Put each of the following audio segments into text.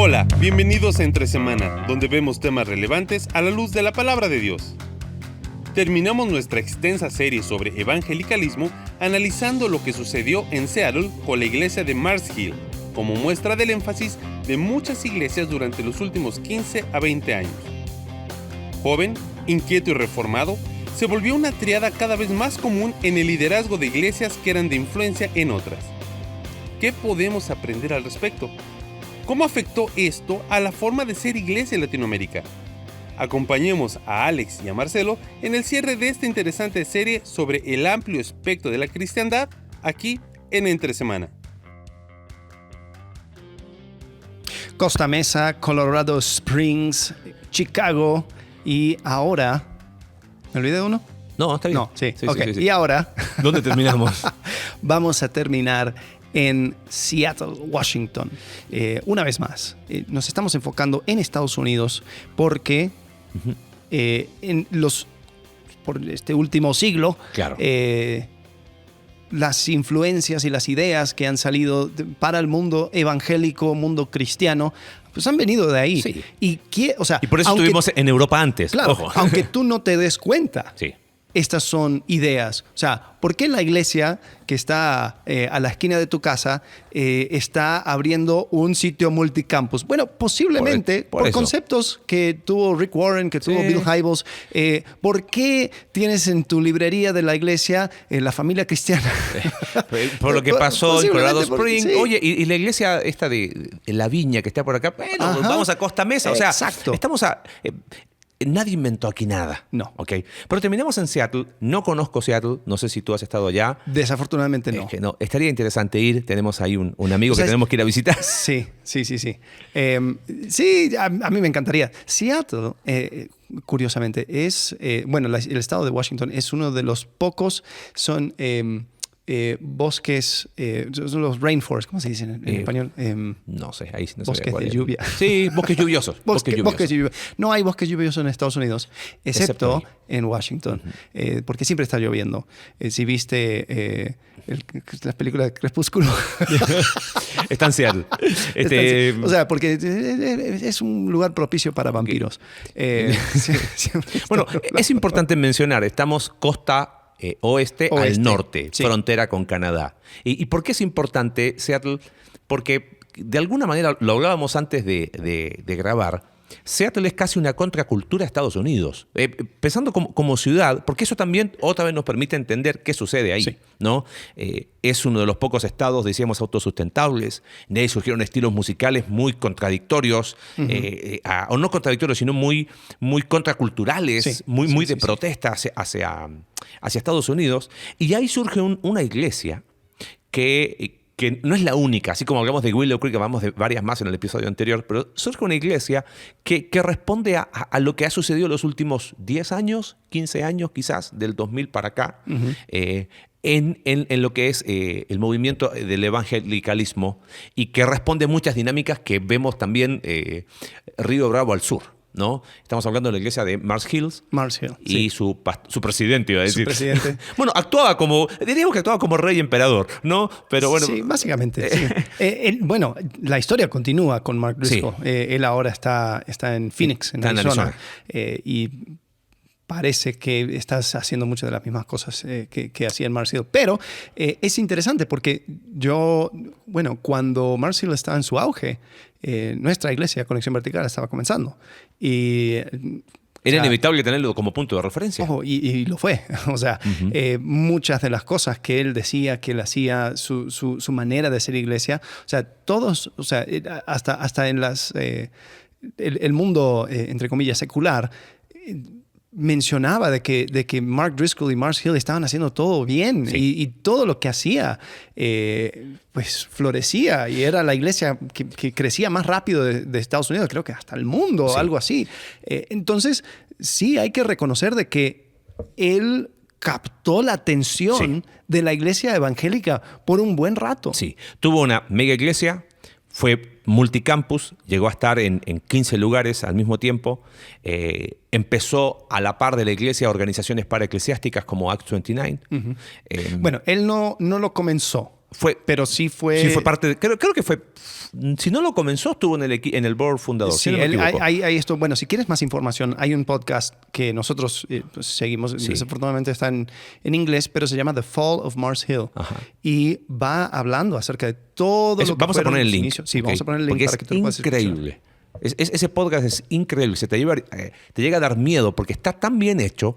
Hola, bienvenidos a Entre Semana, donde vemos temas relevantes a la luz de la palabra de Dios. Terminamos nuestra extensa serie sobre evangelicalismo analizando lo que sucedió en Seattle con la iglesia de Mars Hill, como muestra del énfasis de muchas iglesias durante los últimos 15 a 20 años. Joven, inquieto y reformado, se volvió una triada cada vez más común en el liderazgo de iglesias que eran de influencia en otras. ¿Qué podemos aprender al respecto? ¿Cómo afectó esto a la forma de ser iglesia en Latinoamérica? Acompañemos a Alex y a Marcelo en el cierre de esta interesante serie sobre el amplio espectro de la cristiandad aquí en Entre Semana. Costa Mesa, Colorado Springs, Chicago y ahora... ¿Me olvidé de uno? No, está bien. No, sí. Sí, okay. sí. Y ahora... ¿Dónde terminamos? Vamos a terminar en Seattle, Washington. Una vez más, nos estamos enfocando en Estados Unidos porque por este último siglo, Claro. las influencias y las ideas que han salido para el mundo evangélico, mundo cristiano, pues han venido de ahí. Sí. Y por eso estuvimos en Europa antes. Claro, Ojo. aunque tú no te des cuenta. Sí. Estas son ideas. O sea, ¿por qué la iglesia que está a la esquina de tu casa está abriendo un sitio multicampus? Bueno, posiblemente por conceptos que tuvo Rick Warren, que tuvo Bill Hybels. ¿Por qué tienes en tu librería de la iglesia la familia cristiana? Por lo que pasó en Colorado Springs. Sí. Oye, y la iglesia esta de La Viña que está por acá, bueno, Ajá. vamos a Costa Mesa. O sea, exacto. Estamos a... nadie inventó aquí nada. No. Okay. Pero terminamos en Seattle. No conozco Seattle. No sé si tú has estado allá. Desafortunadamente no. Es que no. Estaría interesante ir. Tenemos ahí un amigo que tenemos que ir a visitar. Sí. Sí, a mí me encantaría. Seattle, curiosamente, es... el estado de Washington es uno de los pocos, son... bosques, son los rainforests, ¿cómo se dicen en español? No sé, ahí no sé. Bosques de lluvia. Sí, bosques lluviosos. Bosques lluviosos. No hay bosques lluviosos en Estados Unidos, excepto en Washington, porque siempre está lloviendo. Si viste las películas de Crepúsculo. Está en Seattle. O sea, porque es un lugar propicio para vampiros. Bueno, es importante mencionar, estamos costa oeste al norte, sí. Frontera con Canadá. ¿Y por qué es importante Seattle? Porque de alguna manera, lo hablábamos antes de grabar, Seattle es casi una contracultura de Estados Unidos. Pensando como ciudad, porque eso también otra vez nos permite entender qué sucede ahí. Sí. ¿No? Es uno de los pocos estados, decíamos, autosustentables. De ahí surgieron estilos musicales muy contradictorios, o no contradictorios, sino muy contraculturales, sí. muy de protesta hacia Estados Unidos. Y ahí surge una iglesia que no es la única, así como hablamos de Willow Creek, que hablamos de varias más en el episodio anterior, pero surge una iglesia que responde a lo que ha sucedido los últimos 10 años, 15 años quizás, del 2000 para acá, en lo que es el movimiento del evangelicalismo y que responde a muchas dinámicas que vemos también Río Bravo al sur. ¿No? Estamos hablando de la iglesia de Mars Hill. Y sí. su presidente, iba a decir. Su presidente. Bueno, diríamos que actuaba como rey emperador, ¿no? Pero bueno. Sí, básicamente. Sí. Bueno, la historia continúa con Mark Driscoll. Sí. Él ahora está en Phoenix, en Arizona. Y parece que estás haciendo muchas de las mismas cosas que hacía en Mars Hill. Pero es interesante porque cuando Mars Hill estaba en su auge, nuestra iglesia, Conexión Vertical, estaba comenzando. Y era inevitable tenerlo como punto de referencia. Ojo, y lo fue. O sea, muchas de las cosas que él decía, que él hacía, su manera de ser iglesia, o sea, todos, o sea, hasta en el mundo, entre comillas, secular, mencionaba de que Mark Driscoll y Mars Hill estaban haciendo todo bien. Sí. Y todo lo que hacía pues florecía y era la iglesia que crecía más rápido de Estados Unidos, creo que hasta el mundo, sí. Algo así. Entonces sí hay que reconocer de que él captó la atención de la iglesia evangélica por un buen rato. Sí, tuvo una mega iglesia, fue multicampus, llegó a estar en 15 lugares al mismo tiempo. Empezó a la par de la iglesia organizaciones paraeclesiásticas como Acts 29. Bueno, él no lo comenzó. pero sí fue... Sí, fue parte de... Creo que fue... Si no lo comenzó, estuvo en el board fundador. Sí, si no me equivoco. hay esto. Bueno, si quieres más información, hay un podcast que nosotros pues, seguimos. Sí. Desafortunadamente está en inglés, pero se llama The Fall of Mars Hill. Ajá. Y va hablando acerca de todo lo que vamos a poner el link. Inicios. Sí, vamos a poner el link porque para que tú lo puedas escuchar. Increíble. Ese podcast es increíble. Te llega a dar miedo porque está tan bien hecho,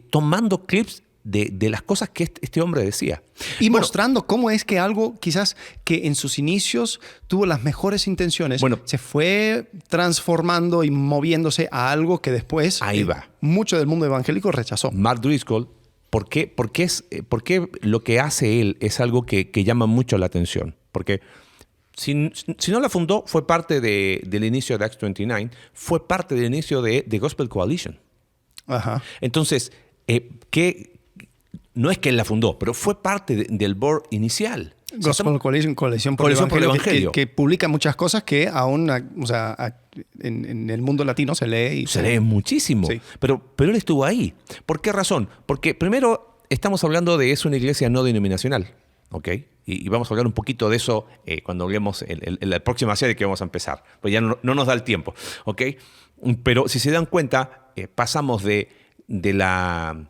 tomando clips de las cosas que este hombre decía. Y mostrando cómo es que algo quizás que en sus inicios tuvo las mejores intenciones, se fue transformando y moviéndose a algo que después mucho del mundo evangélico rechazó. Mark Driscoll, ¿por qué lo que hace él es algo que llama mucho la atención? Porque si no la fundó, fue parte del inicio de Acts 29, fue parte del inicio de Gospel Coalition. Ajá. Entonces, no es que él la fundó, pero fue parte del board inicial. Gospel Coalition, Coalición por el Evangelio. Que publica muchas cosas que aún, o sea, en el mundo latino se lee. Se lee muchísimo. Sí. Pero él estuvo ahí. ¿Por qué razón? Porque primero estamos hablando de es una iglesia no denominacional. ¿Ok? Y vamos a hablar un poquito de eso cuando hablemos en la próxima serie que vamos a empezar. Pues ya no nos da el tiempo. ¿Ok? Pero si se dan cuenta, pasamos de la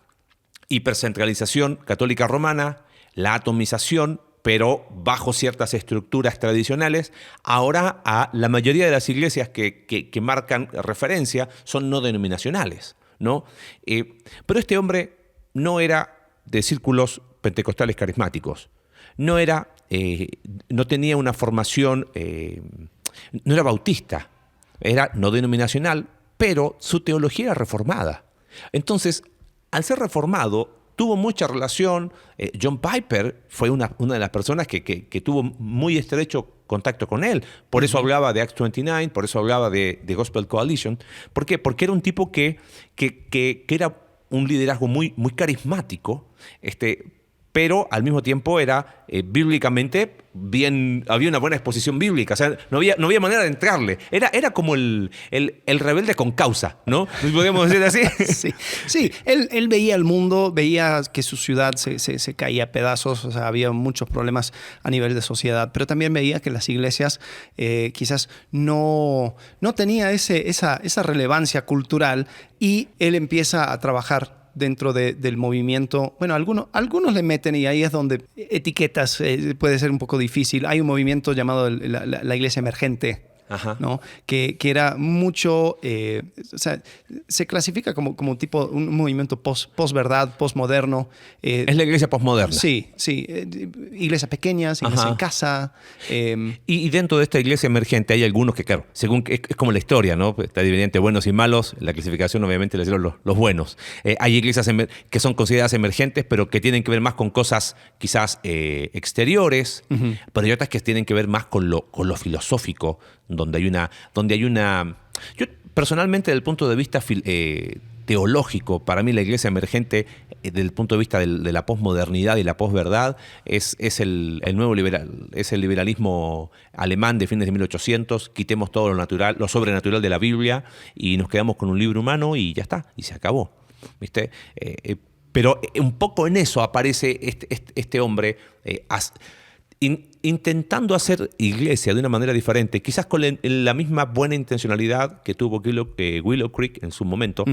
hipercentralización católica romana, la atomización, pero bajo ciertas estructuras tradicionales, ahora a la mayoría de las iglesias que marcan referencia son no denominacionales, ¿no? Pero este hombre no era de círculos pentecostales carismáticos, no tenía una formación, no era bautista, era no denominacional, pero su teología era reformada. Entonces, al ser reformado, tuvo mucha relación. John Piper fue una de las personas que tuvo muy estrecho contacto con él. Por eso hablaba de Acts 29, por eso hablaba de Gospel Coalition. ¿Por qué? Porque era un tipo que era un liderazgo muy, muy carismático, pero al mismo tiempo era bíblicamente bien, había una buena exposición bíblica, o sea, no había manera de entrarle. Era como el rebelde con causa, ¿no? ¿Podríamos decir así? Sí. Él veía el mundo, veía que su ciudad se caía a pedazos, o sea, había muchos problemas a nivel de sociedad, pero también veía que las iglesias quizás no tenía esa relevancia cultural, y él empieza a trabajar dentro del movimiento. Bueno, algunos le meten, y ahí es donde etiquetas puede ser un poco difícil. Hay un movimiento llamado la iglesia emergente. Ajá. ¿No? Que era mucho, o sea, se clasifica como tipo un movimiento post-verdad, postmoderno. Es la iglesia postmoderna. Sí. Iglesias pequeñas, iglesias en casa. Y dentro de esta iglesia emergente hay algunos que, claro, según es como la historia, ¿no? Está dividida entre buenos y malos. La clasificación obviamente le dieron los buenos. Hay iglesias que son consideradas emergentes, pero que tienen que ver más con cosas quizás exteriores, pero hay otras que tienen que ver más con lo filosófico, donde hay una... Yo personalmente, desde el punto de vista teológico, para mí la iglesia emergente, desde el punto de vista de la posmodernidad y la posverdad, es el nuevo liberal, es el liberalismo alemán de fines de 1800. Quitemos todo lo sobrenatural de la Biblia y nos quedamos con un libro humano y ya está, y se acabó, ¿viste? Pero un poco en eso aparece este hombre intentando hacer iglesia de una manera diferente, quizás con la misma buena intencionalidad que tuvo Willow Creek en su momento.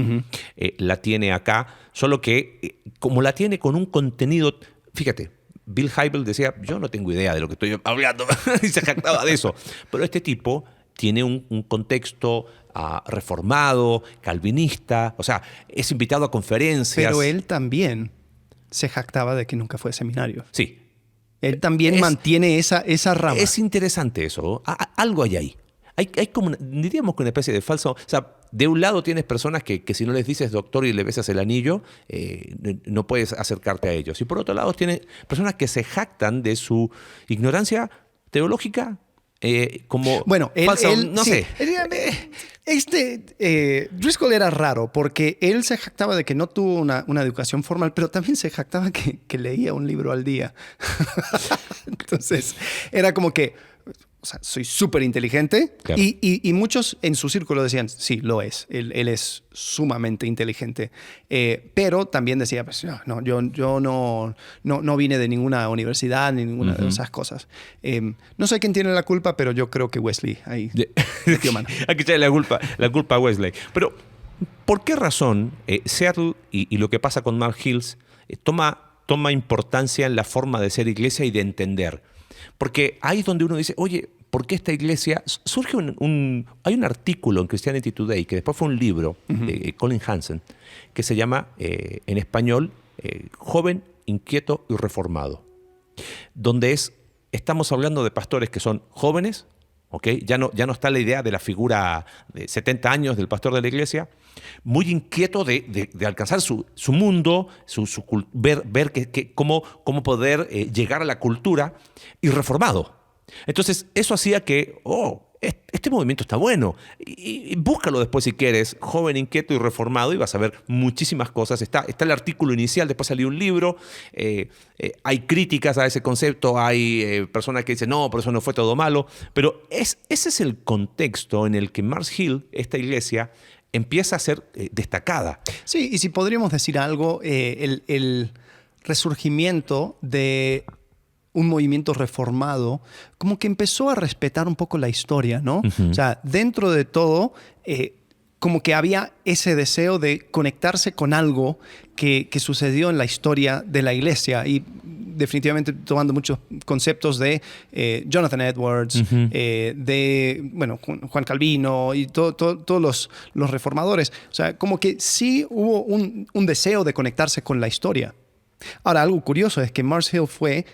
La tiene acá, solo que como la tiene con un contenido, fíjate, Bill Hybels decía, yo no tengo idea de lo que estoy hablando, y se jactaba de eso, pero este tipo tiene un contexto reformado, calvinista, o sea, es invitado a conferencias. Pero él también se jactaba de que nunca fue a seminario. Sí. Él también mantiene esa rama. Es interesante eso. Algo hay ahí. Hay como, diríamos que una especie de falso... O sea, de un lado tienes personas que si no les dices doctor y le besas el anillo, no puedes acercarte a ellos. Y por otro lado tienes personas que se jactan de su ignorancia teológica, como falsa, no sé. Driscoll era raro porque él se jactaba de que no tuvo una educación formal, pero también se jactaba que leía un libro al día. Entonces, era como que o sea, soy súper inteligente. Claro. Y muchos en su círculo decían, sí, lo es. Él es sumamente inteligente. Pero también decía, pues, no, yo no vine de ninguna universidad ni ninguna de esas cosas. No sé quién tiene la culpa, pero yo creo que Wesley ahí metió mano. Hay que echarle la culpa a Wesley. Pero, ¿por qué razón Seattle y lo que pasa con Mark Hills toma importancia en la forma de ser iglesia y de entender? Porque ahí es donde uno dice, oye, ¿por qué esta iglesia? Surge hay un artículo en Christianity Today, que después fue un libro de Colin Hansen, que se llama, en español, Joven, Inquieto y Reformado, donde estamos hablando de pastores que son jóvenes, ¿okay? Ya no está la idea de la figura de 70 años del pastor de la iglesia, muy inquieto de alcanzar su mundo, ver cómo poder llegar a la cultura, y reformado. Entonces, eso hacía que, este movimiento está bueno. Y búscalo después si quieres, Joven, Inquieto y Reformado, y vas a ver muchísimas cosas. Está el artículo inicial, después salió un libro. Hay críticas a ese concepto, hay personas que dicen, no, por eso no fue todo malo. Pero ese es el contexto en el que Mars Hill, esta iglesia, empieza a ser destacada. Sí, y si podríamos decir algo, el resurgimiento de un movimiento reformado, como que empezó a respetar un poco la historia, ¿no? O sea, dentro de todo, como que había ese deseo de conectarse con algo que sucedió en la historia de la iglesia, y definitivamente tomando muchos conceptos de Jonathan Edwards, de Juan Calvino y todos los reformadores. O sea, como que sí hubo un deseo de conectarse con la historia. Ahora, algo curioso es que Mars Hill fue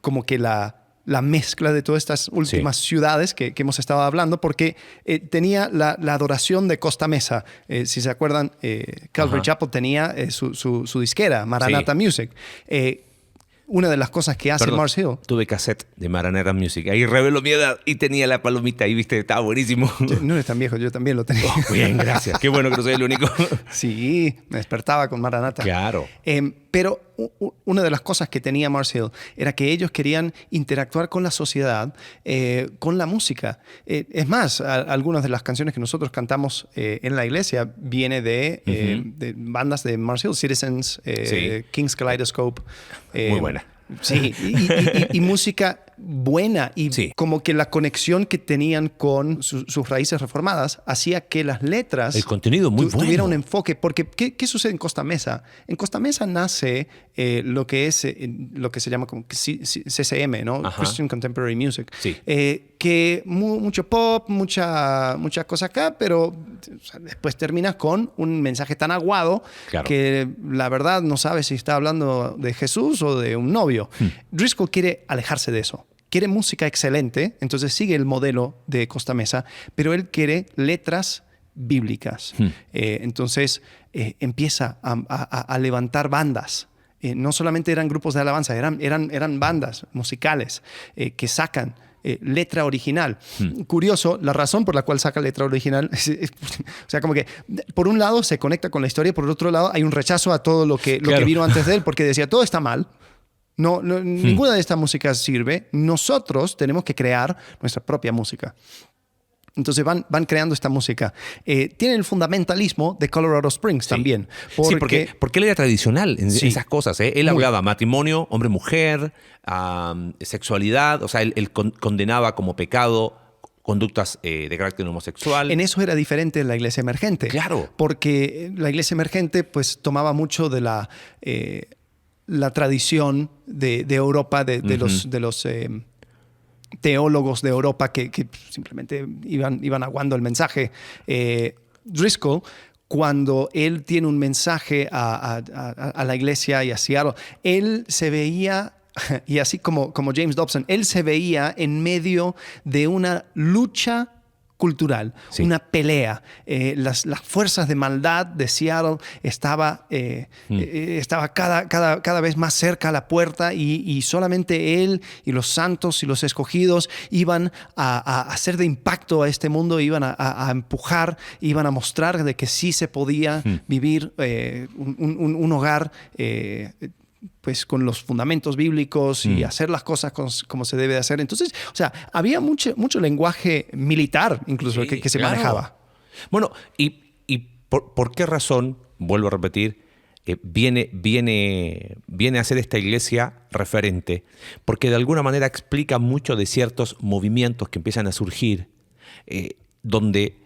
como que la mezcla de todas estas últimas ciudades que hemos estado hablando, porque tenía la adoración de Costa Mesa. Si se acuerdan, Calvary Chapel tenía su disquera, Maranatha Music. Una de las cosas que hace Mars Hill... Tuve cassette de Maranatha Music. Ahí reveló mi edad y tenía la palomita ahí, viste, estaba buenísimo. No eres tan viejo, yo también lo tenía. Bien, gracias. Qué bueno que no soy el único. Sí, me despertaba con Maranatha. Claro. Pero una de las cosas que tenía Mars Hill era que ellos querían interactuar con la sociedad, con la música. Es más, algunas de las canciones que nosotros cantamos en la iglesia viene de bandas de Mars Hill, Citizens, King's Kaleidoscope. Muy buena. Sí, y música buena, y como que la conexión que tenían con sus raíces reformadas hacía que las letras... El contenido muy bueno. Tuviera un enfoque, porque ¿qué sucede en Costa Mesa? En Costa Mesa nace lo que se llama como CCM, ¿no? Christian Contemporary Music. Sí. Que mucho pop, mucha cosa acá, pero después termina con un mensaje tan aguado que la verdad no sabe si está hablando de Jesús o de un novio. Driscoll quiere alejarse de eso. Quiere música excelente, entonces sigue el modelo de Costa Mesa, pero él quiere letras bíblicas. Entonces empieza a levantar bandas. No solamente eran grupos de alabanza, eran bandas musicales que sacan letra original. Curioso, la razón por la cual saca letra original, o sea, como que por un lado se conecta con la historia, por el otro lado hay un rechazo a todo lo que vino antes de él, porque decía, todo está mal. Ninguna de estas músicas sirve. Nosotros tenemos que crear nuestra propia música. Entonces van creando esta música. Tiene el fundamentalismo de Colorado Springs también. Porque él era tradicional en esas cosas. Él hablaba matrimonio, hombre-mujer, sexualidad. O sea, él condenaba como pecado conductas de carácter homosexual. En eso era diferente en la iglesia emergente. Claro. Porque la iglesia emergente pues tomaba mucho de la tradición de Europa, de los teólogos de Europa que simplemente iban aguando el mensaje. Driscoll, cuando él tiene un mensaje a la iglesia y a Seattle, él se veía, y así como James Dobson, él se veía en medio de una lucha cultural, una pelea. Las fuerzas de maldad de Seattle estaba cada vez más cerca a la puerta, y solamente él y los santos y los escogidos iban a hacer de impacto a este mundo, iban a empujar, iban a mostrar de que sí se podía vivir un hogar pues con los fundamentos bíblicos y hacer las cosas como se debe de hacer. Entonces, o sea, había mucho lenguaje militar incluso Sí, que se claro. manejaba. Bueno, ¿y por qué razón, vuelvo a repetir, viene a ser esta iglesia referente? Porque de alguna manera explica mucho de ciertos movimientos que empiezan a surgir, donde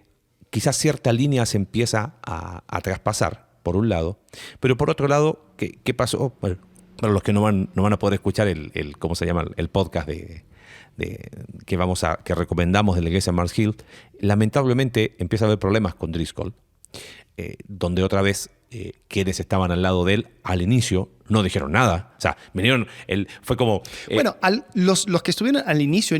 quizás cierta línea se empieza a traspasar, por un lado, pero por otro lado, ¿qué pasó? Bueno, para los que no van a poder escuchar ¿cómo se llama? El podcast que recomendamos de la iglesia Mars Hill, lamentablemente empieza a haber problemas con Driscoll, donde otra vez quienes estaban al lado de él al inicio no dijeron nada. O sea, vinieron, fue como... Bueno, los que estuvieron al inicio,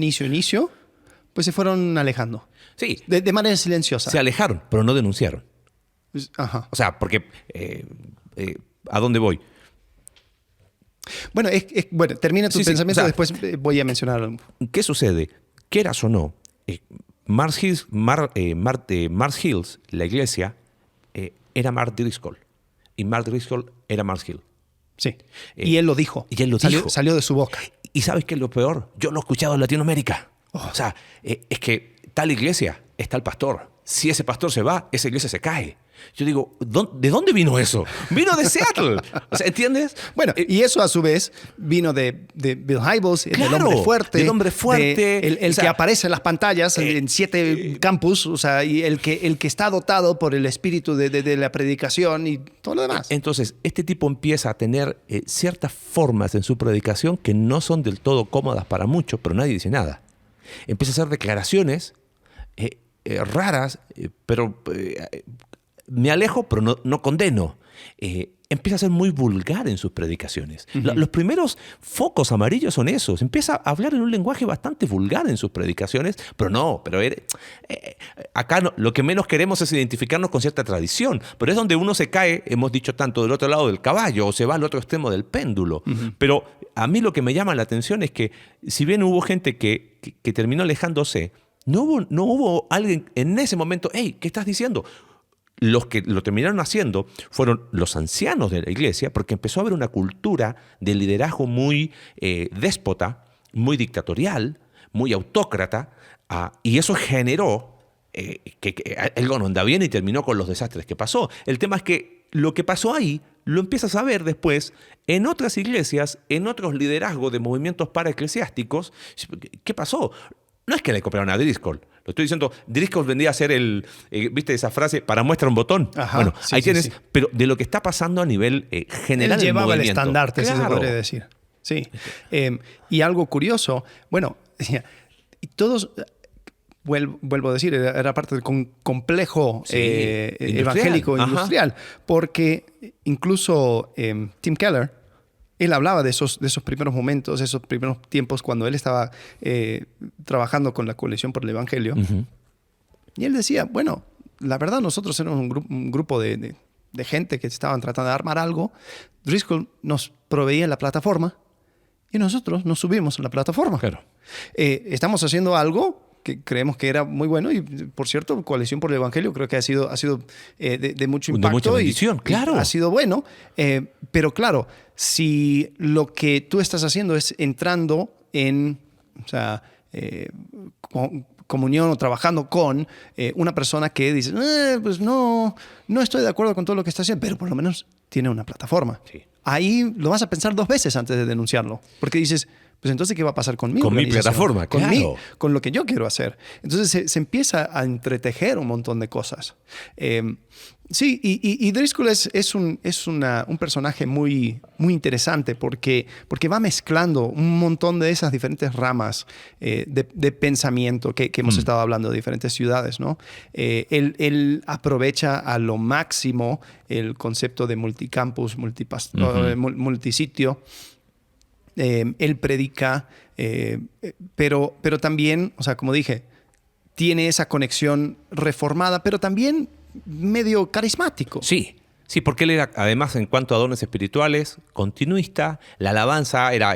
pues se fueron alejando. Sí, De manera silenciosa. se alejaron, pero no denunciaron. Ajá. O sea, porque... ¿a dónde voy? Bueno, bueno, termina tu Sí, pensamiento, o sea, después voy a mencionar algo. ¿Qué sucede? Quieras o no, Mars Hills, la iglesia, era Mark Driscoll. Y Mark Driscoll era Mars Hill. Sí. Y él lo dijo. Y él lo dijo. Salió de su boca. ¿Y sabes qué es lo peor? Yo lo he escuchado en Latinoamérica. O sea, es que tal iglesia está el pastor. Si ese pastor se va, esa iglesia se cae. Yo digo, ¿de dónde vino eso? Vino de Seattle. O sea, ¿entiendes? Bueno, y eso a su vez vino de Bill Hybels, Claro, del hombre fuerte. del hombre fuerte. El O sea, que aparece en las pantallas en 7 campus, o sea, y el que está dotado por el espíritu de la predicación y todo lo demás. Entonces, este tipo empieza a tener ciertas formas en su predicación que no son del todo cómodas para muchos, pero nadie dice nada. Empieza a hacer declaraciones raras, pero me alejo, pero no condeno. Empieza a ser muy vulgar en sus predicaciones. Los primeros focos amarillos son esos. Empieza a hablar en un lenguaje bastante vulgar en sus predicaciones, pero acá lo que menos queremos es identificarnos con cierta tradición, pero es donde uno se cae, hemos dicho tanto, del otro lado del caballo o se va al otro extremo del péndulo. Pero a mí lo que me llama la atención es que si bien hubo gente que terminó alejándose, no hubo alguien en ese momento, hey, ¿qué estás diciendo? Los que lo terminaron haciendo fueron los ancianos de la iglesia, porque empezó a haber una cultura de liderazgo muy déspota, muy dictatorial, muy autócrata, y eso generó que algo no anda bien y terminó con los desastres que pasó. El tema es que lo que pasó ahí lo empiezas a ver después en otras iglesias, en otros liderazgos de movimientos paraeclesiásticos. ¿Qué pasó? No es que le copiaron a Driscoll. Lo estoy diciendo, Driscoll vendría a ser ¿viste esa frase? Para muestra un botón. Ajá, bueno, sí, ahí sí, tienes, sí. pero de lo que está pasando a nivel general Él llevaba del el movimiento. estandarte, si se Claro. podría decir. Sí. Y algo curioso, bueno, y todos, vuelvo a decir, era parte del complejo Sí, evangélico Ajá. industrial, porque incluso Tim Keller, él hablaba de esos primeros momentos, esos primeros tiempos cuando él estaba trabajando con la Coalición por el Evangelio. Ujú. Y él decía, bueno, la verdad nosotros éramos un grupo de gente que estaban tratando de armar algo. Driscoll nos proveía la plataforma y nosotros nos subimos a la plataforma. Claro. Estamos haciendo algo que creemos que era muy bueno y, por cierto, Coalición por el Evangelio creo que ha sido de mucho impacto. De mucha bendición, y claro. ha sido bueno. Pero claro, si lo que tú estás haciendo es entrando en, o sea, comunión o trabajando con una persona que dice, pues no estoy de acuerdo con todo lo que está haciendo, pero por lo menos tiene una plataforma. Sí. Ahí lo vas a pensar 2 veces antes de denunciarlo, porque dices, pues entonces, ¿qué va a pasar conmigo? Con mi plataforma, claro. Con lo que yo quiero hacer. Entonces se empieza a entretejer un montón de cosas. Sí, y Driscoll es un personaje muy, muy interesante porque va mezclando un montón de esas diferentes ramas de pensamiento que hemos estado hablando de diferentes ciudades, ¿no? Él aprovecha a lo máximo el concepto de multicampus, multisitio. Él predica, pero también, o sea, como dije, tiene esa conexión reformada, pero también medio carismático. Sí, porque él era, además, en cuanto a dones espirituales, continuista. La alabanza era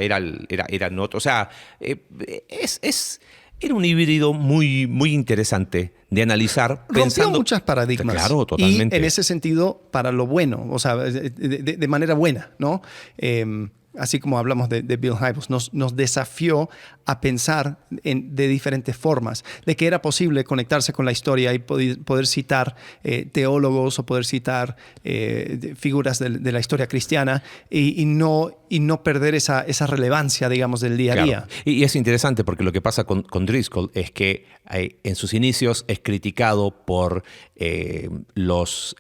otro. O sea, es Era un híbrido muy, muy interesante de analizar. Rompió muchos paradigmas. Claro, totalmente. Y en ese sentido, para lo bueno, o sea, de manera buena, ¿no? Así como hablamos de Bill Hybels, nos desafió a pensar de diferentes formas, de que era posible conectarse con la historia y poder citar teólogos o poder citar figuras de la historia cristiana y no perder esa relevancia, digamos, del día a día. Y es interesante porque lo que pasa con Driscoll es que en sus inicios es criticado por los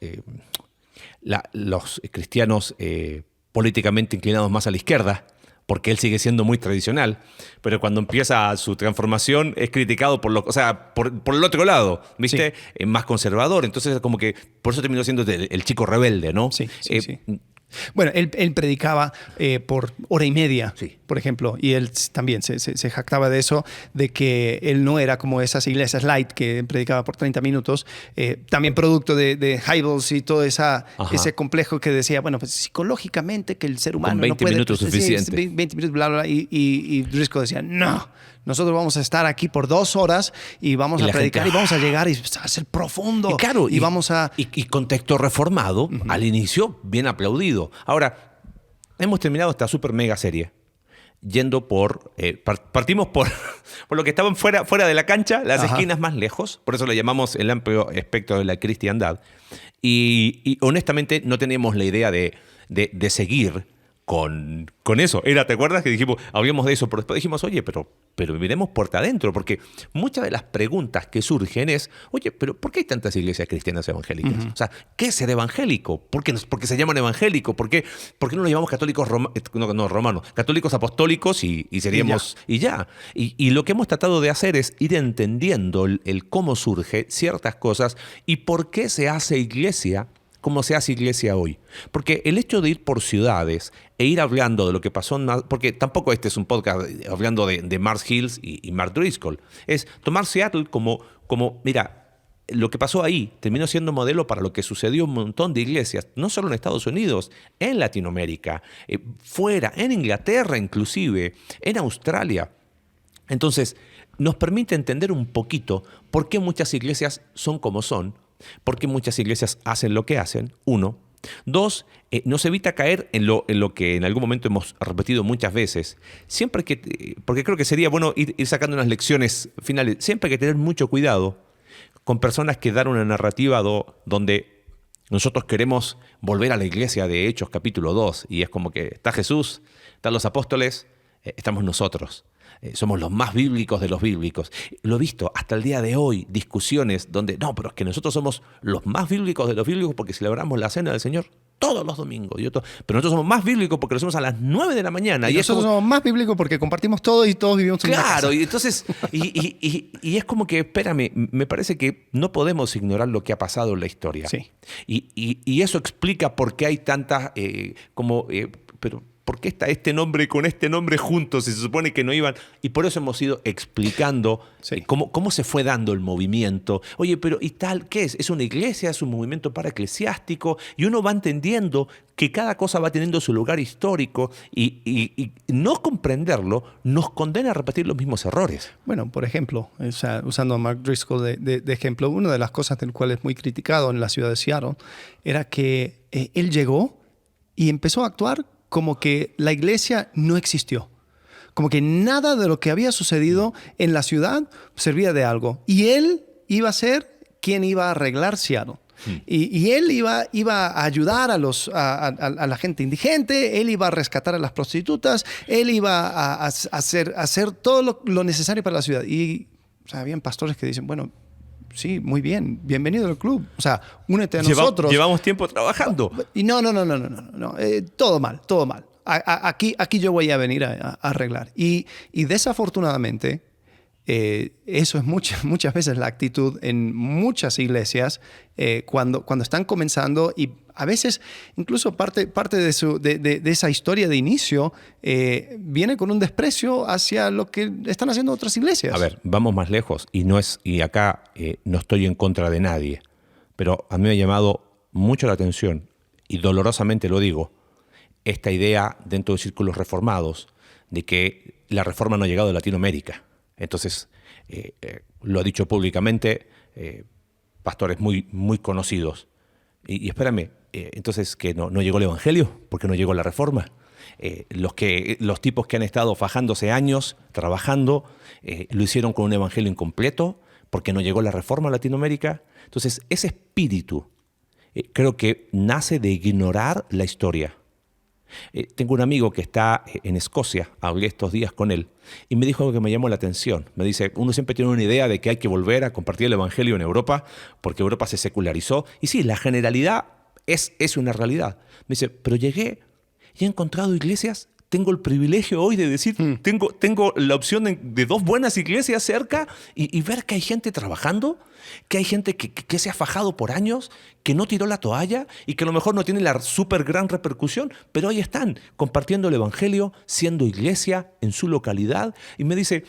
cristianos políticamente inclinados más a la izquierda, porque él sigue siendo muy tradicional, pero cuando empieza su transformación es criticado por el otro lado, ¿viste? Sí. Más conservador, entonces como que por eso terminó siendo el chico rebelde, ¿no? Sí. Bueno, él predicaba por hora y media, por ejemplo, y él también se jactaba de eso, de que él no era como esas iglesias light que predicaba por 30 minutos, también producto de Hybels y todo ese complejo que decía, bueno, pues psicológicamente que el ser humano con 20 no puede... minutos suficiente. 20 minutos, bla, bla, y Driscoll decía, no, nosotros vamos a estar aquí por 2 horas y vamos a predicar y vamos a llegar y a ser profundo. Y claro, y vamos a... Y contexto reformado, al inicio, bien aplaudido. Ahora, hemos terminado esta super mega serie yendo por... partimos por lo que estaban fuera de la cancha, las esquinas más lejos, por eso le llamamos el amplio espectro de la cristiandad. Y honestamente no teníamos la idea de seguir con eso. ¿Te acuerdas que dijimos, hablamos de eso, pero después dijimos, oye, pero miremos puerta adentro, porque muchas de las preguntas que surgen es, oye, pero ¿por qué hay tantas iglesias cristianas evangélicas? O sea, ¿qué es ser evangélico? ¿Por qué se llaman evangélicos? ¿Por qué no los llamamos católicos romanos? Católicos apostólicos y seríamos y ya. Y lo que hemos tratado de hacer es ir entendiendo el cómo surge ciertas cosas y por qué se hace iglesia como se hace iglesia hoy. Porque el hecho de ir por ciudades e ir hablando de lo que pasó porque tampoco este es un podcast hablando de Mars Hills y Mark Driscoll, es tomar Seattle como mira, lo que pasó ahí terminó siendo modelo para lo que sucedió en un montón de iglesias, no solo en Estados Unidos, en Latinoamérica, fuera, en Inglaterra inclusive, en Australia. Entonces, nos permite entender un poquito por qué muchas iglesias son como son, por qué muchas iglesias hacen lo que hacen, 1. 2, nos evita caer en lo que en algún momento hemos repetido muchas veces. Porque creo que sería bueno ir sacando unas lecciones finales. Siempre hay que tener mucho cuidado con personas que dan una narrativa donde nosotros queremos volver a la iglesia de Hechos capítulo 2 y es como que está Jesús, están los apóstoles, estamos nosotros. Somos los más bíblicos de los bíblicos. Lo he visto hasta el día de hoy, discusiones donde, no, pero es que nosotros somos los más bíblicos de los bíblicos porque celebramos la cena del Señor todos los domingos. Pero nosotros somos más bíblicos porque lo hacemos a las 9 de la mañana. Y nosotros somos más bíblicos porque compartimos todo y todos vivimos en una casa. Claro, y entonces, y es como que, espérame, me parece que no podemos ignorar lo que ha pasado en la historia. Sí. Y eso explica por qué hay tantas, pero ¿por qué está este nombre con este nombre juntos? Se supone que no iban. Y por eso hemos ido explicando cómo se fue dando el movimiento. Oye, pero ¿y tal qué es? ¿Es una iglesia? ¿Es un movimiento paraeclesiástico? Y uno va entendiendo que cada cosa va teniendo su lugar histórico y no comprenderlo nos condena a repetir los mismos errores. Bueno, por ejemplo, usando a Mark Driscoll de ejemplo, una de las cosas del cual es muy criticado en la ciudad de Seattle era que él llegó y empezó a actuar como que la iglesia no existió. Como que nada de lo que había sucedido en la ciudad servía de algo. Y él iba a ser quien iba a arreglar Seattle. Y él iba a ayudar a la gente indigente, él iba a rescatar a las prostitutas, él iba a hacer todo lo necesario para la ciudad. Y habían pastores que dicen, bueno, sí, muy bien, bienvenido al club. O sea, únete a nosotros. Llevamos tiempo trabajando. Y no. Todo mal. Aquí yo voy a venir a arreglar. Y desafortunadamente, eso es muchas veces la actitud en muchas iglesias cuando están comenzando y a veces incluso parte de esa historia de inicio viene con un desprecio hacia lo que están haciendo otras iglesias. A ver, vamos más lejos y acá no estoy en contra de nadie, pero a mí me ha llamado mucho la atención y dolorosamente lo digo, esta idea dentro de círculos reformados de que la reforma no ha llegado a Latinoamérica. Entonces, lo ha dicho públicamente pastores muy, muy conocidos. Y espérame, entonces, ¿que no llegó el Evangelio? ¿Por qué no llegó la Reforma? Los tipos que han estado fajándose años, trabajando, lo hicieron con un Evangelio incompleto, porque no llegó la Reforma a Latinoamérica. Entonces, ese espíritu creo que nace de ignorar la historia. Tengo un amigo que está en Escocia, hablé estos días con él, y me dijo algo que me llamó la atención. Me dice, uno siempre tiene una idea de que hay que volver a compartir el Evangelio en Europa, porque Europa se secularizó. Y sí, la generalidad es una realidad. Me dice, pero llegué y he encontrado iglesias. Tengo el privilegio hoy de decir, tengo la opción de 2 buenas iglesias cerca y ver que hay gente trabajando, que hay gente que se ha fajado por años, que no tiró la toalla y que a lo mejor no tiene la súper gran repercusión, pero ahí están, compartiendo el Evangelio, siendo iglesia en su localidad. Y me dice,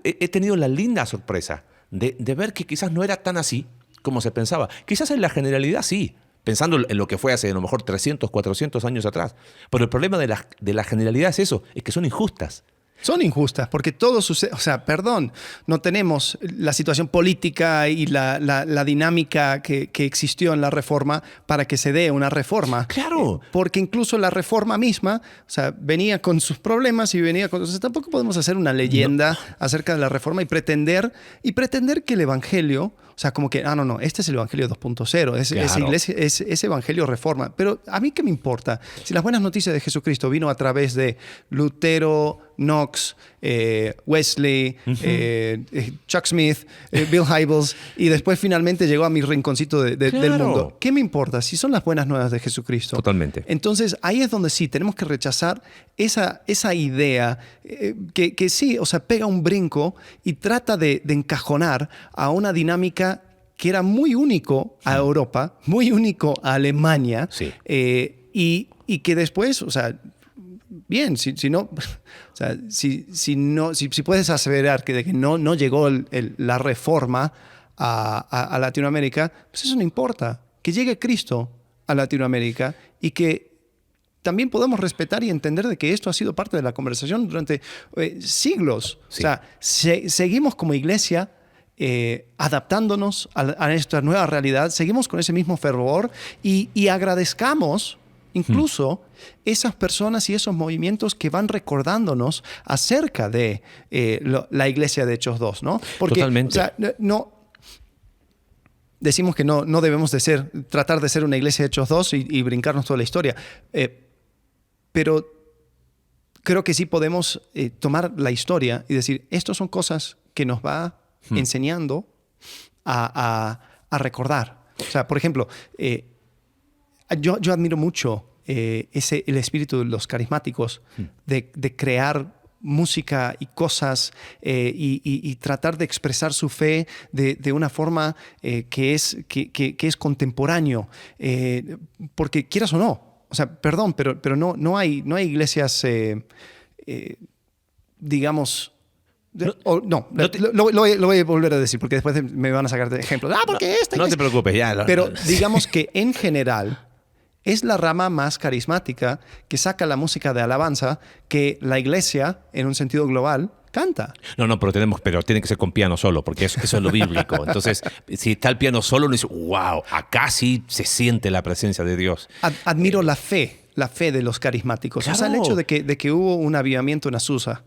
he tenido la linda sorpresa de ver que quizás no era tan así como se pensaba. Quizás en la generalidad sí, pensando en lo que fue hace a lo mejor 300, 400 años atrás. Pero el problema de la generalidad es eso, es que son injustas. Son injustas porque todo sucede, o sea, perdón, no tenemos la situación política y la dinámica que existió en la Reforma para que se dé una reforma. Claro. Porque incluso la Reforma misma, o sea, venía con sus problemas y venía con... O sea, tampoco podemos hacer una leyenda acerca de la Reforma y pretender que el Evangelio... O sea, como que, no, este es el Evangelio 2.0, esa iglesia, es Evangelio Reforma. Pero ¿a mí qué me importa? Si las buenas noticias de Jesucristo vino a través de Lutero, Knox, Wesley, Chuck Smith, Bill Hybels, y después finalmente llegó a mi rinconcito del mundo. ¿Qué me importa si son las buenas nuevas de Jesucristo? Totalmente. Entonces, ahí es donde sí, tenemos que rechazar esa idea que sí, o sea, pega un brinco y trata de encajonar a una dinámica que era muy único a Europa, muy único a Alemania, sí. Y que después, o sea, bien, si no, o sea, si puedes aseverar de que no llegó la Reforma a Latinoamérica, pues eso no importa. Que llegue Cristo a Latinoamérica y que también podemos respetar y entender de que esto ha sido parte de la conversación durante siglos. Sí. O sea, seguimos como iglesia adaptándonos a esta nueva realidad, seguimos con ese mismo fervor y agradezcamos incluso esas personas y esos movimientos que van recordándonos acerca de la iglesia de Hechos 2, ¿no? Porque, totalmente. O sea, decimos que no debemos tratar de ser una iglesia de Hechos 2 y brincarnos toda la historia, pero creo que sí podemos tomar la historia y decir, estas son cosas que nos va enseñando a recordar. O sea, por ejemplo, yo admiro mucho el espíritu de los carismáticos de crear música y cosas y tratar de expresar su fe de una forma que es contemporáneo. Porque quieras o no, o sea, perdón, pero no hay iglesias, digamos... lo voy a volver a decir porque después me van a sacar de ejemplos. Porque esta no te preocupes, ya. Pero digamos que en general es la rama más carismática que saca la música de alabanza que la iglesia, en un sentido global, canta. Pero tiene que ser con piano solo, porque eso es lo bíblico. Entonces, si está el piano solo, uno dice, wow, acá sí se siente la presencia de Dios. Admiro la fe de los carismáticos. Claro. O sea, el hecho de que hubo un avivamiento en Azusa,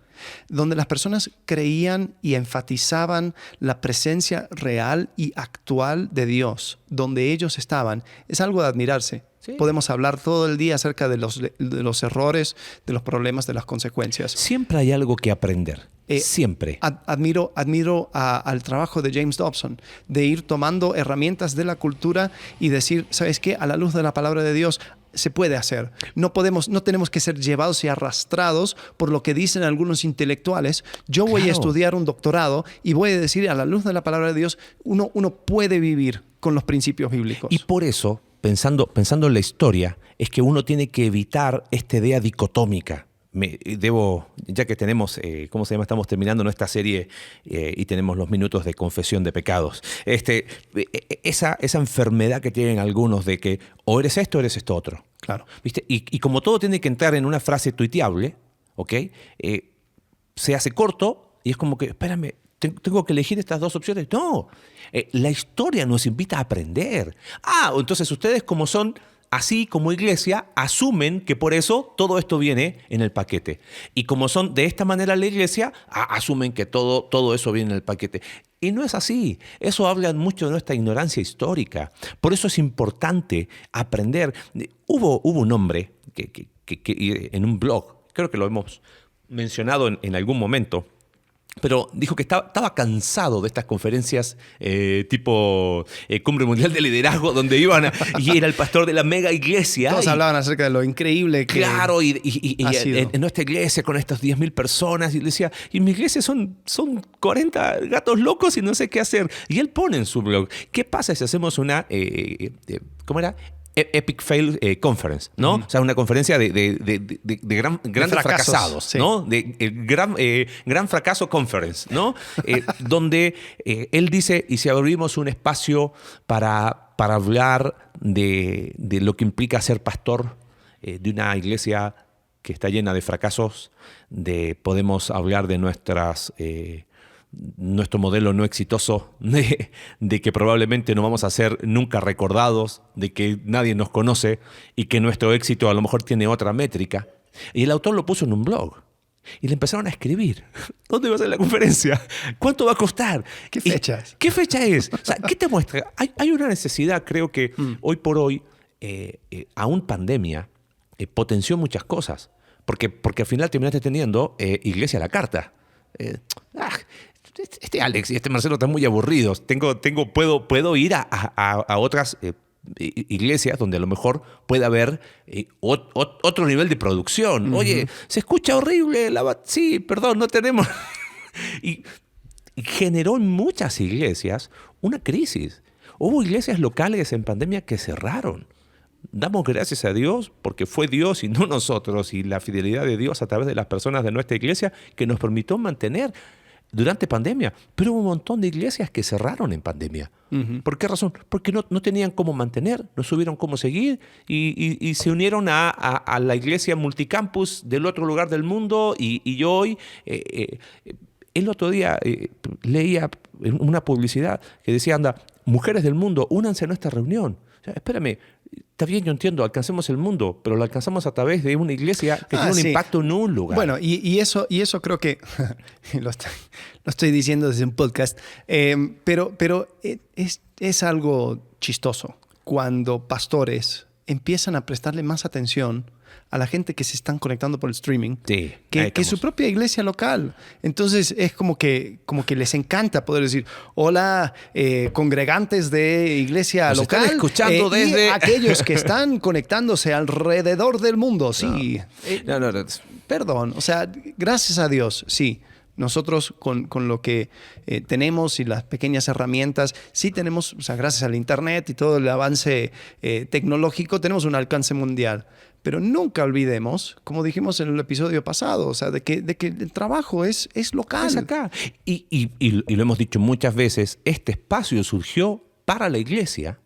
donde las personas creían y enfatizaban la presencia real y actual de Dios, donde ellos estaban, es algo de admirarse. Sí. Podemos hablar todo el día acerca de los errores, de los problemas, de las consecuencias. Siempre hay algo que aprender. Siempre. Admiro al trabajo de James Dobson, de ir tomando herramientas de la cultura y decir, ¿sabes qué? A la luz de la palabra de Dios se puede hacer. No tenemos que ser llevados y arrastrados por lo que dicen algunos intelectuales. Yo voy a estudiar un doctorado y voy a decir, a la luz de la palabra de Dios, uno puede vivir con los principios bíblicos. Y por eso, pensando en la historia, es que uno tiene que evitar esta idea dicotómica. Ya que tenemos, ¿cómo se llama? Estamos terminando nuestra serie y tenemos los minutos de confesión de pecados. Esa enfermedad que tienen algunos de que o eres esto o eres esto otro. Claro. ¿Viste? Y como todo tiene que entrar en una frase tuiteable, ¿ok? Se hace corto Y es como que, espérame, ¿tengo que elegir estas dos opciones? No, la historia nos invita a aprender. Entonces ustedes como son así como iglesia, asumen que por eso todo esto viene en el paquete. Y como son de esta manera la iglesia, asumen que todo eso viene en el paquete. Y no es así. Eso habla mucho de nuestra ignorancia histórica. Por eso es importante aprender. Hubo un hombre que en un blog, creo que lo hemos mencionado en algún momento, pero dijo que estaba cansado de estas conferencias tipo Cumbre Mundial de Liderazgo, donde iban y era el pastor de la mega iglesia. Todos hablaban acerca de lo increíble que claro, y ha sido. en nuestra iglesia con estas 10.000 personas, y decía, y mi iglesia son 40 gatos locos y no sé qué hacer. Y él pone en su blog, ¿qué pasa si hacemos una, ¿cómo era? Epic Fail Conference, ¿no? O sea, una conferencia de grandes fracasados, sí. ¿no? Gran fracaso conference, ¿no? Donde él dice, y si abrimos un espacio para hablar de lo que implica ser pastor de una iglesia que está llena de fracasos, podemos hablar de nuestro modelo no exitoso, de que probablemente no vamos a ser nunca recordados, de que nadie nos conoce y que nuestro éxito a lo mejor tiene otra métrica. Y el autor lo puso en un blog. Y le empezaron a escribir. ¿Dónde va a ser la conferencia? ¿Cuánto va a costar? ¿Qué fecha es? ¿Qué fecha es? O sea, ¿qué te muestra? Hay una necesidad, creo que hoy por hoy, aún pandemia, potenció muchas cosas. Porque al final terminaste teniendo iglesia a la carta. Alex y Marcelo están muy aburridos. Puedo ir a otras iglesias donde a lo mejor pueda haber otro nivel de producción. Oye, se escucha horrible. Sí, perdón, no tenemos. y generó en muchas iglesias una crisis. Hubo iglesias locales en pandemia que cerraron. Damos gracias a Dios porque fue Dios y no nosotros, y la fidelidad de Dios a través de las personas de nuestra iglesia que nos permitió mantener durante pandemia. Pero hubo un montón de iglesias que cerraron en pandemia. ¿Por qué razón? Porque no tenían cómo mantener, no supieron cómo seguir y se unieron a la iglesia multicampus del otro lugar del mundo. Y yo hoy, el otro día leía una publicidad que decía, mujeres del mundo, únanse a nuestra reunión. O sea, espérame, está bien, yo entiendo, alcancemos el mundo, pero lo alcanzamos a través de una iglesia que tiene un impacto en un lugar. Bueno, y eso creo que lo estoy diciendo desde un podcast, pero es algo chistoso cuando pastores empiezan a prestarle más atención a la gente que se están conectando por el streaming que su propia iglesia local. Entonces es como que les encanta poder decir, hola, congregantes de iglesia Nos local, están escuchando desde... y aquellos que están conectándose alrededor del mundo. Sí. No. Perdón, o sea, gracias a Dios, sí. Nosotros con lo que tenemos y las pequeñas herramientas, sí tenemos, o sea, gracias al Internet y todo el avance tecnológico, tenemos un alcance mundial. Pero nunca olvidemos, como dijimos en el episodio pasado, o sea, de que el trabajo es local. Es acá. Y lo hemos dicho muchas veces, este espacio surgió para la iglesia.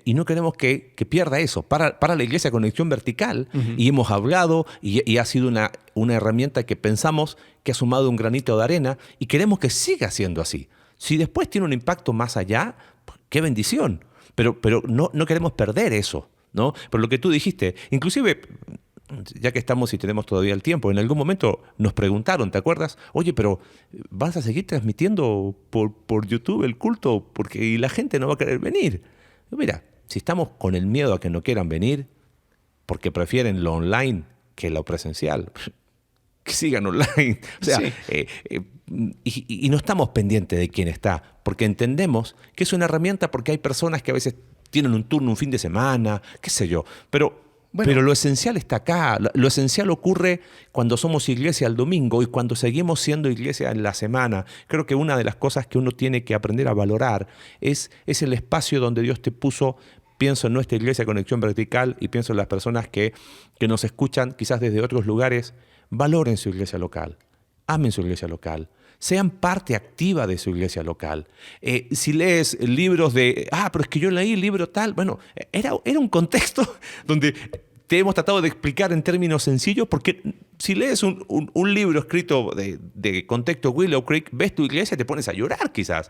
Y no queremos que pierda eso, para la iglesia Conexión Vertical. Y hemos hablado y ha sido una herramienta que pensamos que ha sumado un granito de arena y queremos que siga siendo así. Si después tiene un impacto más allá, qué bendición. Pero no queremos perder eso, ¿no? Pero lo que tú dijiste, inclusive, ya que estamos y tenemos todavía el tiempo, en algún momento nos preguntaron, ¿te acuerdas? Oye, pero ¿vas a seguir transmitiendo por YouTube el culto? Y la gente no va a querer venir. Mira, si estamos con el miedo a que no quieran venir porque prefieren lo online que lo presencial, que sigan online. O sea, sí. Y no estamos pendientes de quién está, porque entendemos que es una herramienta, porque hay personas que a veces tienen un turno un fin de semana, qué sé yo, pero lo esencial está acá. Lo esencial ocurre cuando somos iglesia el domingo y cuando seguimos siendo iglesia en la semana. Creo que una de las cosas que uno tiene que aprender a valorar es el espacio donde Dios te puso. Pienso en nuestra iglesia Conexión Vertical y pienso en las personas que nos escuchan quizás desde otros lugares. Valoren su iglesia local, amen su iglesia local, sean parte activa de su iglesia local. Si lees libros pero es que yo leí el libro tal, bueno, era un contexto donde te hemos tratado de explicar en términos sencillos, porque si lees un libro escrito de contexto Willow Creek, ves tu iglesia y te pones a llorar quizás.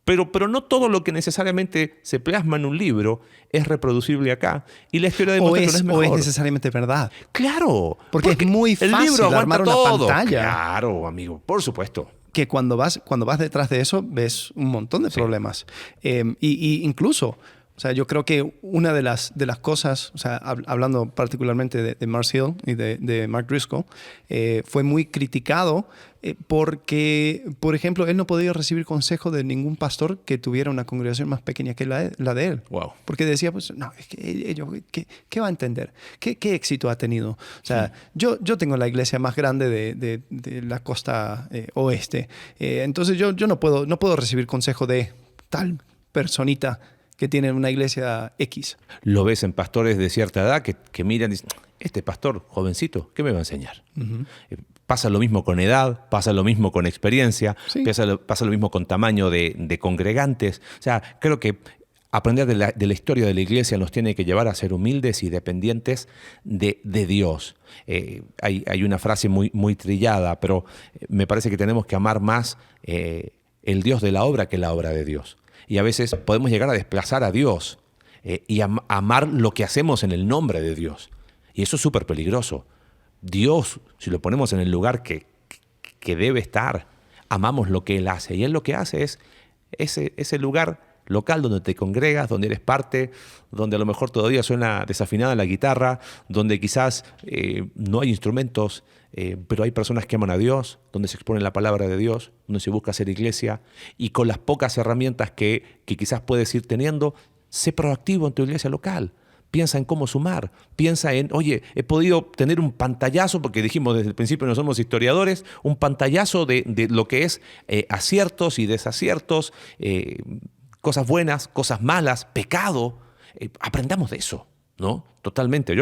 Pero no todo lo que necesariamente se plasma en un libro es reproducible acá. Y la historia demuestra que no es mejor. O es necesariamente verdad. Claro. Porque es muy fácil el libro armar una todo. pantalla. Claro, amigo, por supuesto. Que cuando vas detrás de eso, ves un montón de problemas. Y incluso, o sea, yo creo que una de las cosas, o sea, hablando particularmente de Mars Hill y de Mark Driscoll, fue muy criticado porque, por ejemplo, él no podía recibir consejo de ningún pastor que tuviera una congregación más pequeña que la de él. Wow. Porque decía, pues, no, es que ¿qué va a entender? ¿Qué éxito ha tenido? O sea, yo tengo la iglesia más grande de la costa oeste. Entonces yo no puedo recibir consejo de tal personita que tiene una iglesia X. Lo ves en pastores de cierta edad que miran y dicen, este pastor jovencito, ¿qué me va a enseñar? Uh-huh. Pasa lo mismo con edad, pasa lo mismo con experiencia, Sí. pasa lo mismo con tamaño de congregantes. O sea, creo que aprender de la historia de la iglesia nos tiene que llevar a ser humildes y dependientes de Dios. Hay una frase muy trillada, pero me parece que tenemos que amar más el Dios de la obra que la obra de Dios. Y a veces podemos llegar a desplazar a Dios y amar lo que hacemos en el nombre de Dios. Y eso es súper peligroso. Dios, si lo ponemos en el lugar que debe estar, amamos lo que Él hace. Y Él lo que hace es ese lugar local donde te congregas, donde eres parte, donde a lo mejor todavía suena desafinada la guitarra, donde quizás no hay instrumentos, pero hay personas que aman a Dios, donde se expone la palabra de Dios, donde se busca hacer iglesia, y con las pocas herramientas que quizás puedes ir teniendo, sé proactivo en tu iglesia local. Piensa en cómo sumar, piensa en, oye, he podido tener un pantallazo, porque dijimos desde el principio no somos historiadores, un pantallazo de lo que es aciertos y desaciertos, cosas buenas, cosas malas, pecado. Aprendamos de eso, ¿no? Totalmente.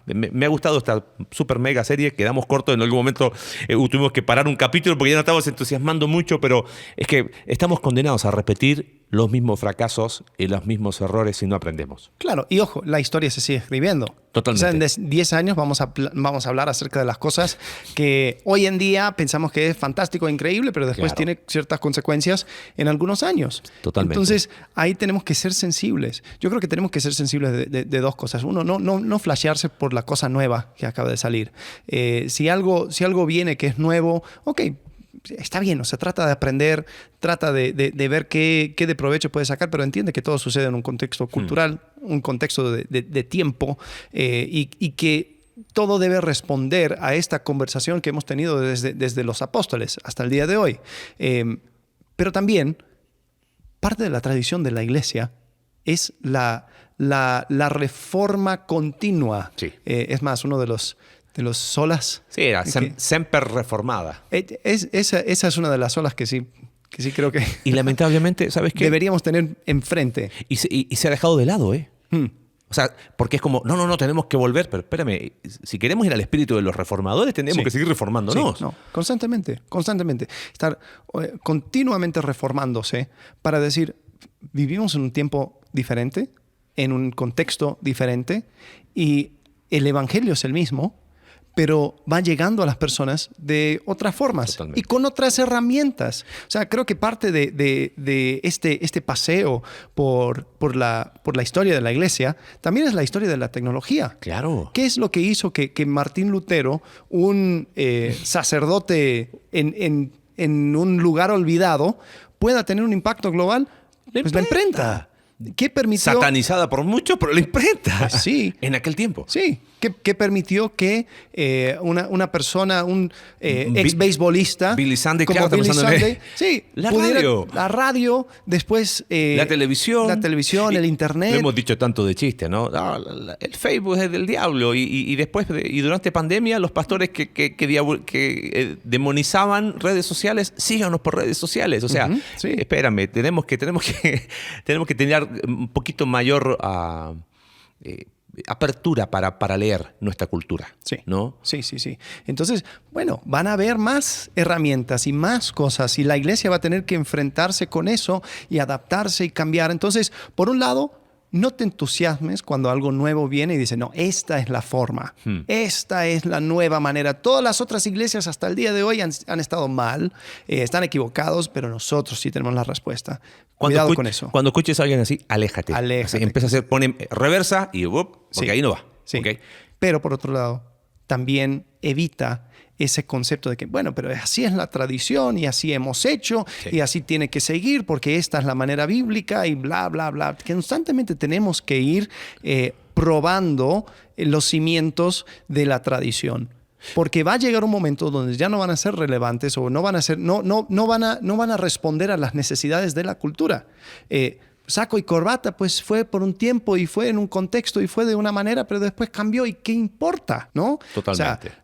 Me ha gustado esta super mega serie. Quedamos cortos en algún momento. Tuvimos que parar un capítulo porque ya no estábamos entusiasmando mucho, pero es que estamos condenados a repetir los mismos fracasos y los mismos errores si no aprendemos. Claro, y ojo, la historia se sigue escribiendo. Totalmente. O sea, en 10 años vamos a hablar acerca de las cosas que hoy en día pensamos que es fantástico e increíble, pero después Claro. tiene ciertas consecuencias en algunos años. Totalmente. Entonces, ahí tenemos que ser sensibles. Yo creo que tenemos que ser sensibles de dos cosas. Uno, no flashearse por la cosa nueva que acaba de salir. Si algo viene que es nuevo, ok, está bien, o sea, trata de aprender, trata de ver qué de provecho puedes sacar, pero entiende que todo sucede en un contexto cultural, un contexto de tiempo, y que todo debe responder a esta conversación que hemos tenido desde los apóstoles hasta el día de hoy. Pero también, parte de la tradición de la iglesia es la reforma continua. Sí. Es más, uno de los solas. Sí, era que- semper reformada. Esa es una de las olas que sí creo que Y lamentablemente, ¿sabes qué? deberíamos tener enfrente. Y se ha dejado de lado, ¿eh? O sea, porque es como, no, tenemos que volver, pero espérame, si queremos ir al espíritu de los reformadores, tendríamos Sí. que seguir reformándonos. Sí, no, constantemente. Estar continuamente reformándose para decir, vivimos en un tiempo diferente, en un contexto diferente, y el evangelio es el mismo, pero va llegando a las personas de otras formas. Totalmente. Y con otras herramientas. O sea, creo que parte de este paseo por la historia de la iglesia también es la historia de la tecnología. Claro. ¿Qué es lo que hizo que Martín Lutero, un sacerdote en un lugar olvidado, pueda tener un impacto global? Pues la imprenta. ¿Qué permitió? Satanizada por muchos, pero la imprenta. Pues sí. En aquel tiempo. Sí, que permitió que una persona, un ex beisbolista Billy Sunday, como claro, Billy estamos hablando de- Sunday, sí, La pudiera- radio. la radio, después La televisión. el internet. Lo hemos dicho tanto de chiste, ¿no? El Facebook es del diablo. Y después, y durante pandemia, los pastores que demonizaban redes sociales, síganos por redes sociales. O sea, Ujú, sí. espérame, tenemos que tener un poquito mayor apertura para leer nuestra cultura. Sí. ¿No? Sí. Entonces, bueno, van a haber más herramientas y más cosas, y la iglesia va a tener que enfrentarse con eso y adaptarse y cambiar. Entonces, por un lado, no te entusiasmes cuando algo nuevo viene y dice, no, esta es la forma, esta es la nueva manera. Todas las otras iglesias hasta el día de hoy han estado mal, están equivocados, pero nosotros sí tenemos la respuesta. Cuidado con eso. Cuando escuches a alguien así, aléjate. Así, empieza a hacer, pone reversa y porque ahí no va. Sí. ¿Okay? Pero por otro lado, también evita ese concepto de que, bueno, pero así es la tradición y así hemos hecho y así tiene que seguir porque esta es la manera bíblica y bla, bla, bla. Que constantemente tenemos que ir probando los cimientos de la tradición. Porque va a llegar un momento donde ya no van a ser relevantes o no van a responder a las necesidades de la cultura. Saco y corbata, pues fue por un tiempo y fue en un contexto y fue de una manera, pero después cambió y ¿qué importa? ¿No? Totalmente. O sea,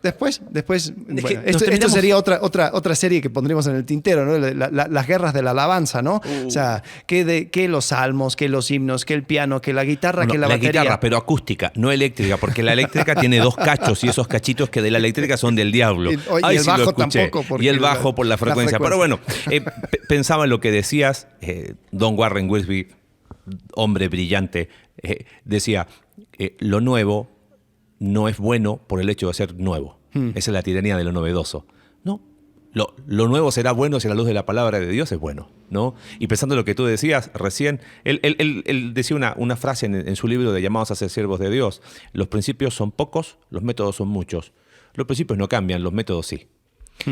después bueno, esto sería otra serie que pondríamos en el tintero, ¿no? Las guerras de la alabanza, ¿no? O sea, que los salmos, que los himnos, que el piano, que la guitarra, que la batería. La guitarra, pero acústica, no eléctrica, porque la eléctrica tiene 2 cachos y esos cachitos que de la eléctrica son del diablo. Y el bajo tampoco. Y el bajo por la frecuencia. Pero bueno, pensaba en lo que decías, Don Warren Wiersbe, hombre brillante, decía, lo nuevo no es bueno por el hecho de ser nuevo. Esa es la tiranía de lo novedoso. No, lo nuevo será bueno si a la luz de la palabra de Dios es bueno, ¿no? Y pensando en lo que tú decías recién, él decía una frase en su libro de Llamados a ser siervos de Dios. Los principios son pocos, los métodos son muchos. Los principios no cambian, los métodos sí.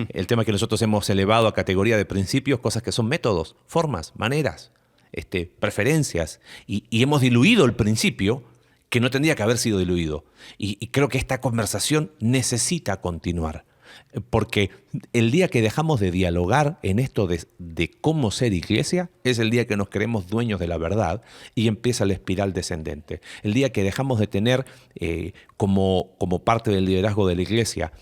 El tema es que nosotros hemos elevado a categoría de principios cosas que son métodos, formas, maneras, preferencias, y hemos diluido el principio que no tendría que haber sido diluido. Y creo que esta conversación necesita continuar. Porque el día que dejamos de dialogar en esto de cómo ser iglesia es el día que nos creemos dueños de la verdad y empieza la espiral descendente. El día que dejamos de tener como parte del liderazgo de la iglesia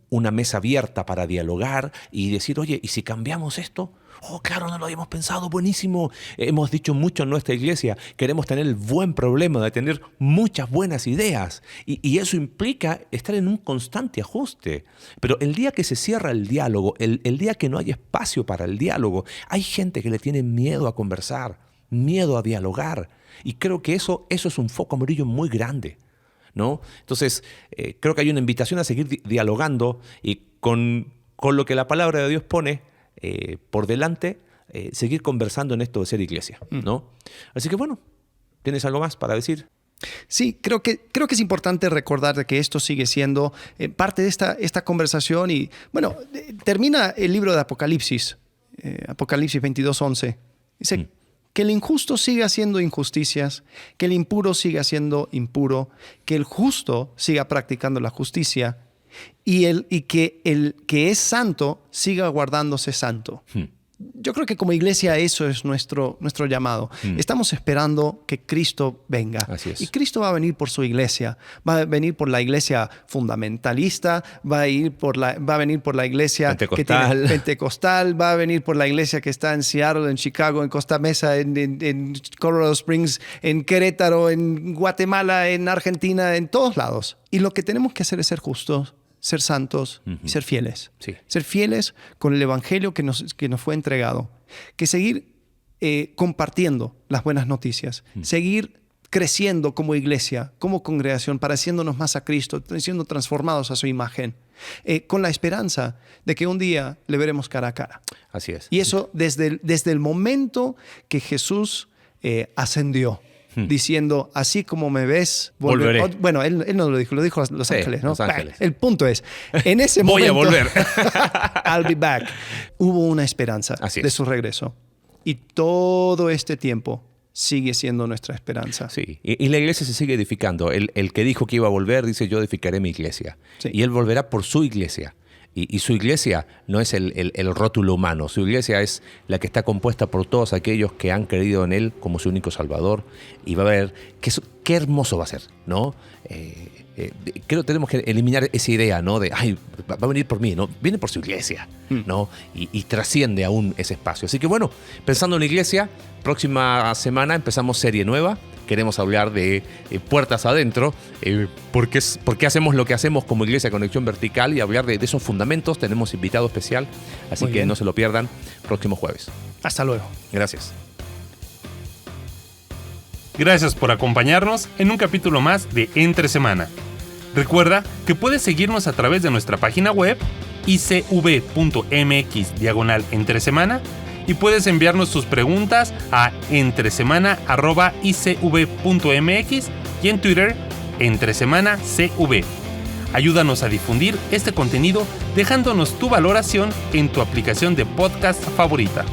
una mesa abierta para dialogar y decir, oye, ¿y si cambiamos esto? Oh, claro, no lo habíamos pensado, buenísimo. Hemos dicho mucho en nuestra iglesia, queremos tener el buen problema de tener muchas buenas ideas. Y eso implica estar en un constante ajuste. Pero el día que se cierra el diálogo, el día que no hay espacio para el diálogo, hay gente que le tiene miedo a conversar, miedo a dialogar. Y creo que eso es un foco amarillo muy grande, ¿no? Entonces, creo que hay una invitación a seguir dialogando y con lo que la palabra de Dios pone por delante, seguir conversando en esto de ser iglesia, ¿no? Así que bueno, ¿tienes algo más para decir? Sí, creo que es importante recordar que esto sigue siendo parte de esta conversación y bueno, termina el libro de Apocalipsis, Apocalipsis 22:11. Dice que el injusto siga haciendo injusticias, que el impuro siga siendo impuro, que el justo siga practicando la justicia y que el que es santo siga guardándose santo. Yo creo que como iglesia eso es nuestro llamado. Estamos esperando que Cristo venga. Así es. Y Cristo va a venir por su iglesia. Va a venir por la iglesia fundamentalista, va a venir por la iglesia pentecostal, va a venir por la iglesia que está en Seattle, en Chicago, en Costa Mesa, en Colorado Springs, en Querétaro, en Guatemala, en Argentina, en todos lados. Y lo que tenemos que hacer es ser justos, ser santos y ser fieles. Sí. Ser fieles con el evangelio que nos fue entregado. Que seguir compartiendo las buenas noticias. Seguir creciendo como iglesia, como congregación, pareciéndonos más a Cristo, siendo transformados a su imagen. Con la esperanza de que un día le veremos cara a cara. Así es. Y eso desde el momento que Jesús ascendió. Diciendo, así como me ves, volveré. Bueno, él no lo dijo a Los Ángeles, ¿no? Los Ángeles. El punto es, en ese Voy momento... a volver. I'll be back. Hubo una esperanza de su regreso. Y todo este tiempo sigue siendo nuestra esperanza. Sí, y la iglesia se sigue edificando. El que dijo que iba a volver dice, yo edificaré mi iglesia. Sí. Y él volverá por su iglesia. Y su iglesia no es el rótulo humano, su iglesia es la que está compuesta por todos aquellos que han creído en Él como su único Salvador. Y va a ver qué hermoso va a ser, ¿no? Creo que tenemos que eliminar esa idea, ¿no? De, ay, va a venir por mí, ¿no? Viene por su iglesia, ¿no? Y trasciende aún ese espacio. Así que bueno, pensando en la iglesia, próxima semana empezamos serie nueva. Queremos hablar de puertas adentro, por qué hacemos lo que hacemos como Iglesia Conexión Vertical y hablar de esos fundamentos. Tenemos invitado especial, así que no se lo pierdan próximo jueves. Hasta luego. Gracias. Gracias por acompañarnos en un capítulo más de Entre Semana. Recuerda que puedes seguirnos a través de nuestra página web icv.mx/entresemana y puedes enviarnos tus preguntas a entresemana@icv.mx y en Twitter @entresemanacv. Ayúdanos a difundir este contenido dejándonos tu valoración en tu aplicación de podcast favorita.